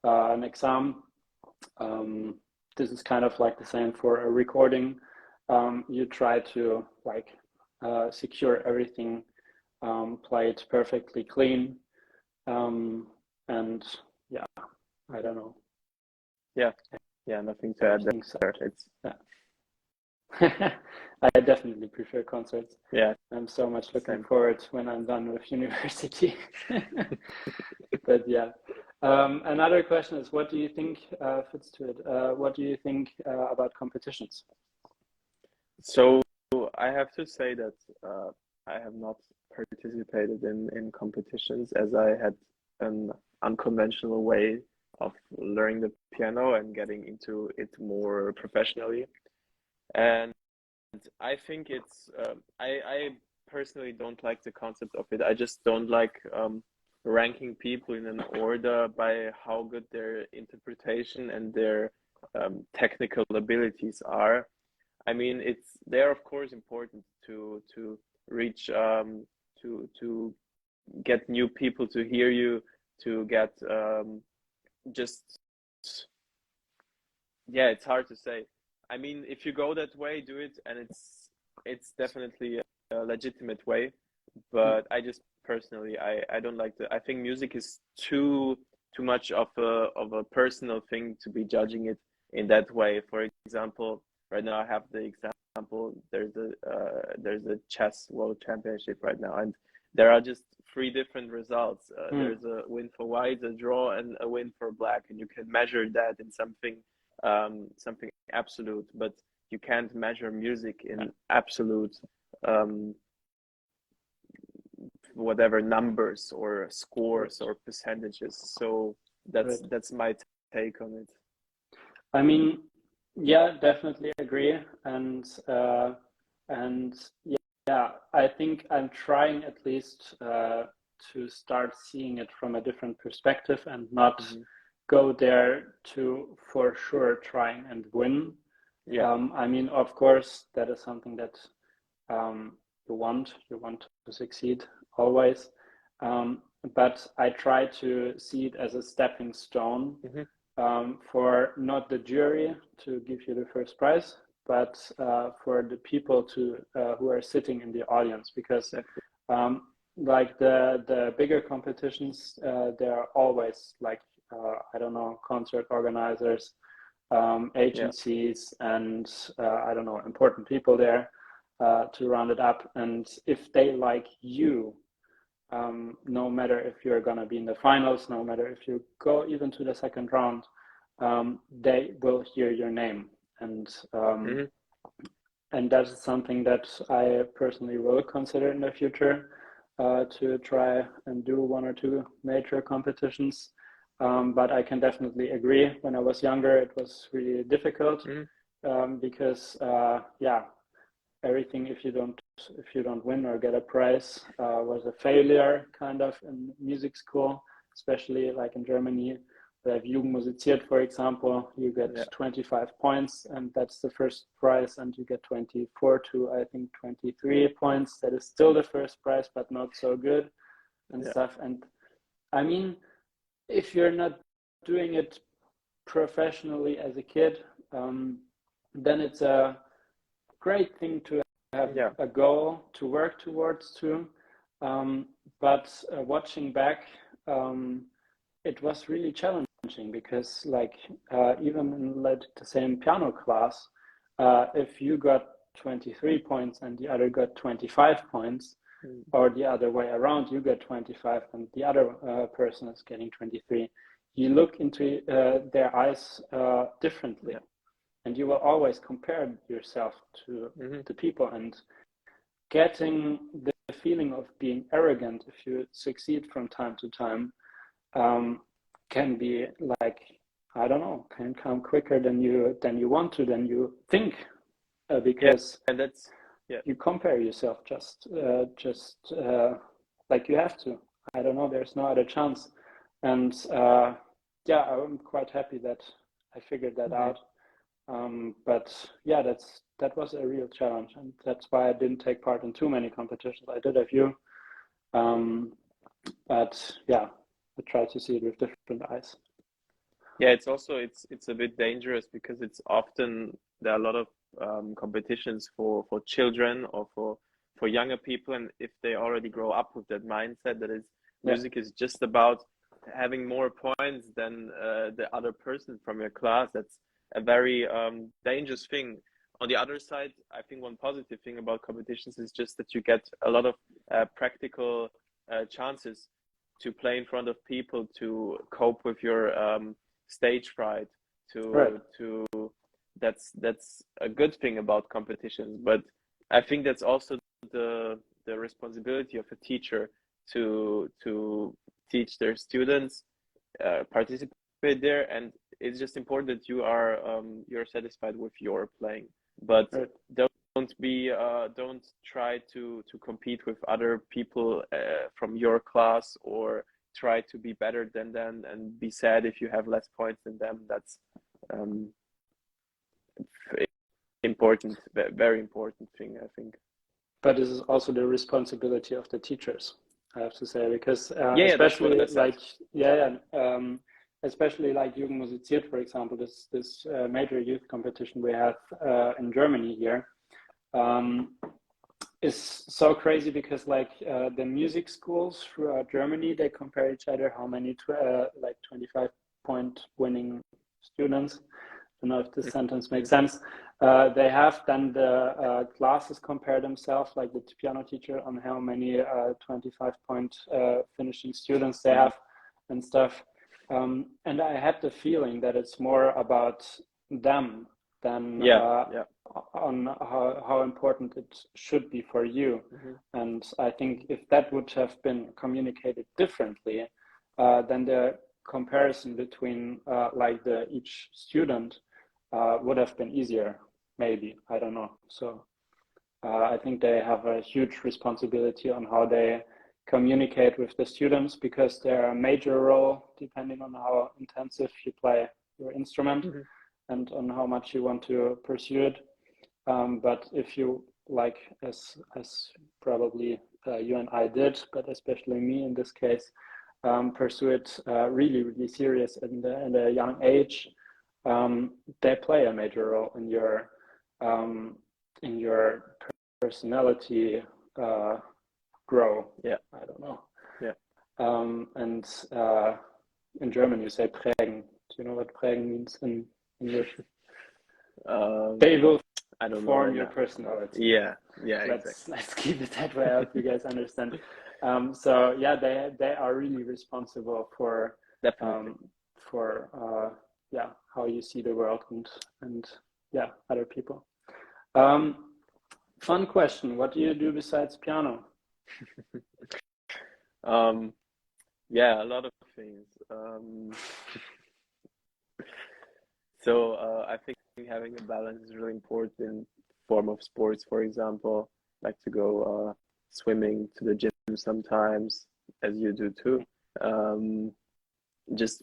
an exam, this is kind of like the same for a recording. You try to like secure everything, play it perfectly clean, and I don't know. Nothing to add there. It's I definitely prefer concerts. I'm so much looking Same. forward when I'm done with university. But another question is, what do you think fits to it? What do you think about competitions? So I have to say that I have not participated in competitions, as I had an unconventional way of learning the piano and getting into it more professionally. And I think it's I personally don't like the concept of it. I just don't like ranking people in an order by how good their interpretation and their technical abilities are. I mean, they're of course important to reach to get new people to hear you, to get it's hard to say. I mean, if you go that way, do it, and it's definitely a legitimate way. But I just personally, I don't like I think music is too much of a personal thing to be judging it in that way. For example, right now I have the example. There's a chess world championship right now, and there are just 3 different results. There's a win for white, a draw, and a win for black, and you can measure that in something absolute, but you can't measure music in absolute whatever numbers or scores or percentages. So that's my take on it. I mean, definitely agree, and I think I'm trying at least to start seeing it from a different perspective and not go there to for sure trying and win. I mean, of course, that is something that you want to succeed always, but I try to see it as a stepping stone for not the jury to give you the first prize, but for the people who are sitting in the audience, because like the bigger competitions, there are always like I don't know, concert organizers, agencies, and I don't know, important people there to round it up. And if they like you, no matter if you're gonna be in the finals, no matter if you go even to the second round, they will hear your name, and that is something that I personally will consider in the future, to try and do 1 or 2 major competitions. But I can definitely agree, when I was younger, it was really difficult, because everything, if you don't if you don't win or get a prize, was a failure kind of in music school, especially like in Germany. We have Jugend musiziert, for example. You get 25 points, and that's the first prize, and you get 24 to I think 23 points. That is still the first prize, but not so good and stuff. And I mean, if you're not doing it professionally as a kid, then it's a great thing to have a goal to work towards too. But watching back, it was really challenging because like even in like the same piano class, if you got 23 points and the other got 25 points, or the other way around, you get 25 and the other person is getting 23, you look into their eyes differently, and you will always compare yourself to the people, and getting the feeling of being arrogant if you succeed from time to time can be like, I don't know, can come quicker than you want to, than you think, because and that's you compare yourself just like you have to. I don't know, there's no other chance. And I'm quite happy that I figured that out. But yeah, that was a real challenge, and that's why I didn't take part in too many competitions. I did a few, but yeah, I try to see it with different eyes. Yeah, it's also it's a bit dangerous because it's often there are a lot of competitions for children or for younger people, and if they already grow up with that mindset that is music is just about having more points than the other person from your class, that's a very dangerous thing. On the other side, I think one positive thing about competitions is just that you get a lot of practical chances to play in front of people, to cope with your stage fright, to that's a good thing about competitions. But I think that's also the responsibility of a teacher to teach their students, participate there, and it's just important that you are you're satisfied with your playing, but don't try to compete with other people from your class, or try to be better than them and be sad if you have less points than them. That's important, very important thing, I think. But this is also the responsibility of the teachers, I have to say, because especially especially like Jugend musiziert, for example, this major youth competition we have in Germany here, is so crazy because like the music schools throughout Germany, they compare each other how many like 25-point winning students. I don't know if this sentence makes sense. They have then the classes compare themselves, like the piano teacher, on how many 25-point finishing students they have and stuff. And I had the feeling that it's more about them than on how important it should be for you. And I think if that would have been communicated differently, then the comparison between like each student would have been easier, maybe, I don't know. So I think they have a huge responsibility on how they communicate with the students, because they're a major role depending on how intensive you play your instrument and on how much you want to pursue it. But if you, like as probably you and I did, but especially me in this case, pursue it really, really serious in a young age, they play a major role in your personality grow. I don't know. And in German you say prägen. Do you know what prägen means in English? They will form your personality. Let's keep it that way. I hope you guys understand. So yeah, they are really responsible for how you see the world and other people. Fun question. What do you do besides piano? A lot of things. So I think having a balance is really important in form of sports, for example. like to go swimming, to the gym sometimes, as you do too. Just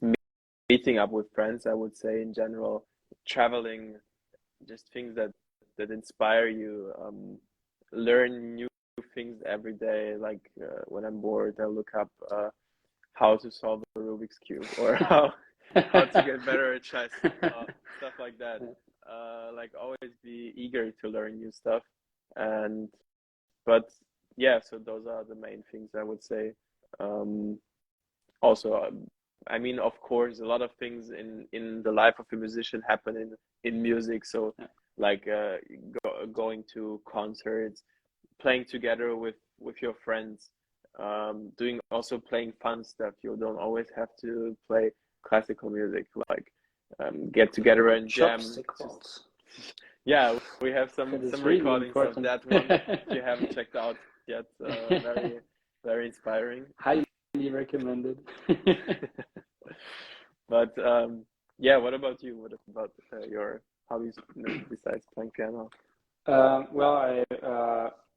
meeting up with friends, I would say in general, traveling, just things that inspire you, learn new things every day. Like when I'm bored, I look up how to solve a Rubik's Cube, or how to get better at chess, stuff like that. Like always be eager to learn new stuff. And but yeah, so those are the main things I would say. Also, I mean, of course, a lot of things in the life of a musician happen in music. So like going to concerts, playing together with your friends, playing fun stuff. You don't always have to play classical music. Like get together and jam. Yeah, we have some really recordings important. of that one if you haven't checked out yet. Very, very inspiring. Highly recommended. But yeah, what about you? What about your hobbies besides playing piano? Well, I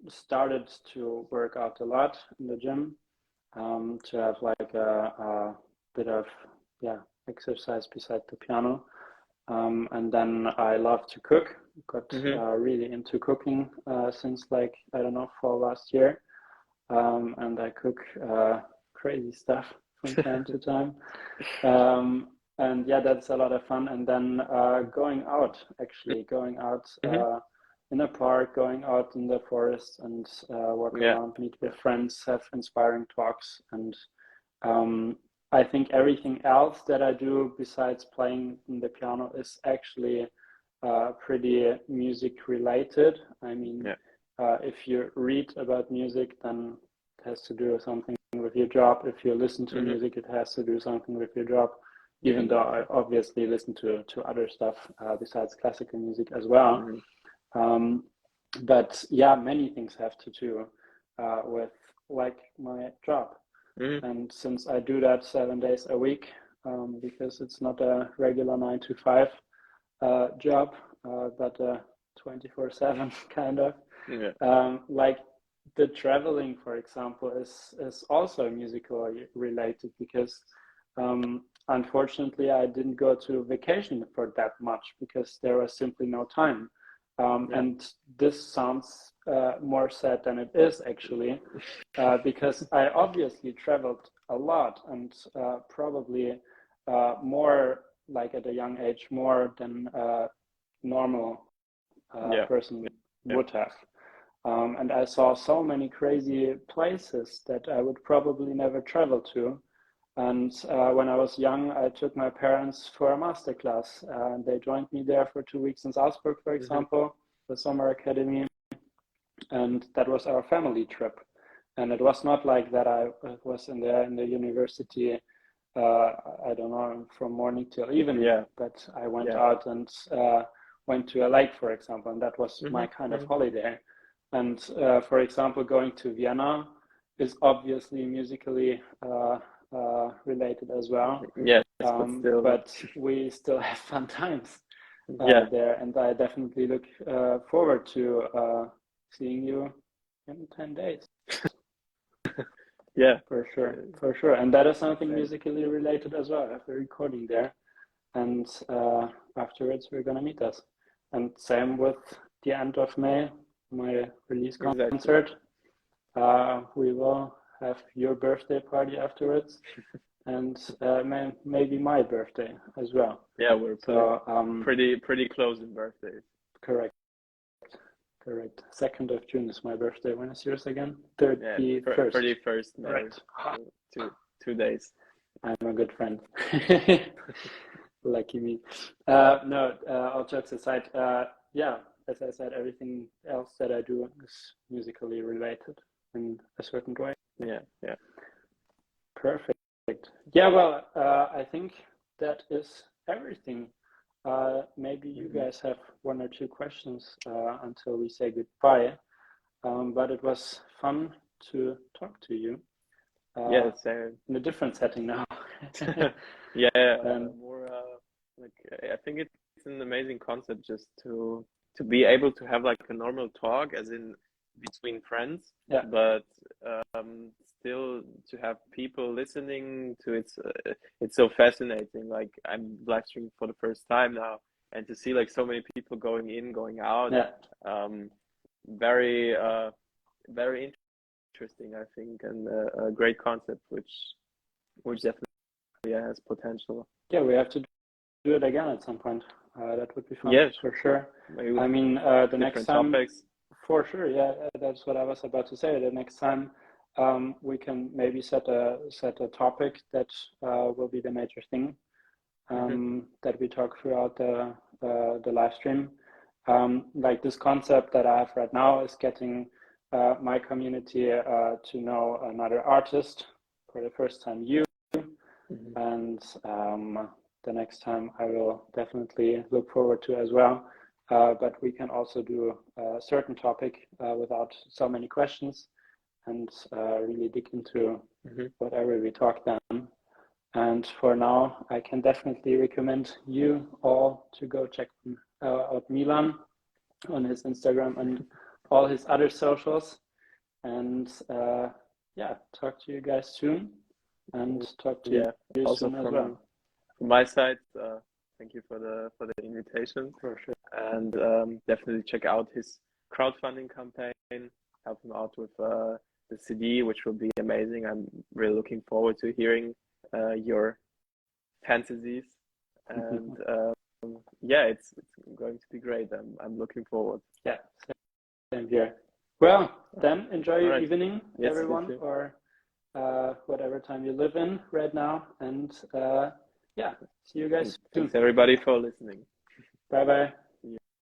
started to work out a lot in the gym, to have like a bit of exercise beside the piano. And then I love to cook. Got really into cooking since like, I don't know, for last year. And I cook crazy stuff from time to time. And yeah, that's a lot of fun. And then going out in a park, going out in the forest and walk around, meet with friends, have inspiring talks. And I think everything else that I do besides playing the piano is actually pretty music related. I mean, if you read about music, then it has to do something with your job. If you listen to music, it has to do something with your job, even though I obviously listen to other stuff besides classical music as well. But yeah, many things have to do with like my job. And since I do that 7 days a week, because it's not a regular 9 to 5 job, but 24/7 kind of. Like the traveling, for example, is also musical related, because unfortunately I didn't go to vacation for that much because there was simply no time. And this sounds more sad than it is actually, because I obviously traveled a lot, and probably more, like at a young age, more than a normal person would have. And I saw so many crazy places that I would probably never travel to. And when I was young, I took my parents for a masterclass, and they joined me there for 2 weeks in Salzburg, for example, the summer academy. And that was our family trip. And it was not like that I was in the university, I don't know, from morning till evening, but I went out and went to a lake, for example, and that was my kind of holiday. And for example, going to Vienna is obviously musically related as well. But we still have fun times there, and I definitely look forward to seeing you in 10 days. For sure. And that is something musically related as well. I have a recording there, and afterwards we're gonna meet us. And same with the end of May, my release concert. We will have your birthday party afterwards, and maybe my birthday as well. Yeah, we're pretty close in birthdays. Correct. 2nd of June is my birthday. When is yours again? 31st. 31st May. Right. 2 days. I'm a good friend. Lucky me. No, all jokes aside, as I said, everything else that I do is musically related in a certain way. Yeah. Perfect. Yeah, well, I think that is everything. Maybe you guys have 1 or 2 questions until we say goodbye. But it was fun to talk to you. In a different setting now. More I think it's an amazing concept just to be able to have like a normal talk, as in between friends, Yeah. but still to have people listening to it's so fascinating. Like I'm live streaming for the first time now, and to see like so many people going in, going out, Yeah. very very interesting, I think, and a great concept, which definitely has potential. Yeah, we have to do it again at some point. That would be fun. Yeah, for sure. Maybe I mean, the next different time, topics. for sure. Yeah, that's what I was about to say. The next time, we can maybe set a topic that will be the major thing that we talk throughout the live stream. Like this concept that I have right now is getting my community to know another artist for the first time, you. And the next time I will definitely look forward to as well. But we can also do a certain topic without so many questions and really dig into whatever we talk then. And for now, I can definitely recommend you all to go check out Milan on his Instagram and all his other socials. And yeah, talk to you guys soon. And talk to you also soon as well. From my side, thank you for the invitation. For sure. And definitely check out his crowdfunding campaign. Help him out with the CD, which will be amazing. I'm really looking forward to hearing your fantasies. And yeah, it's going to be great. I'm looking forward. Yeah, same here. Well, then enjoy your evening, yes, everyone, or whatever time you live in right now. And yeah, see you guys soon. Thanks everybody for listening. Bye bye.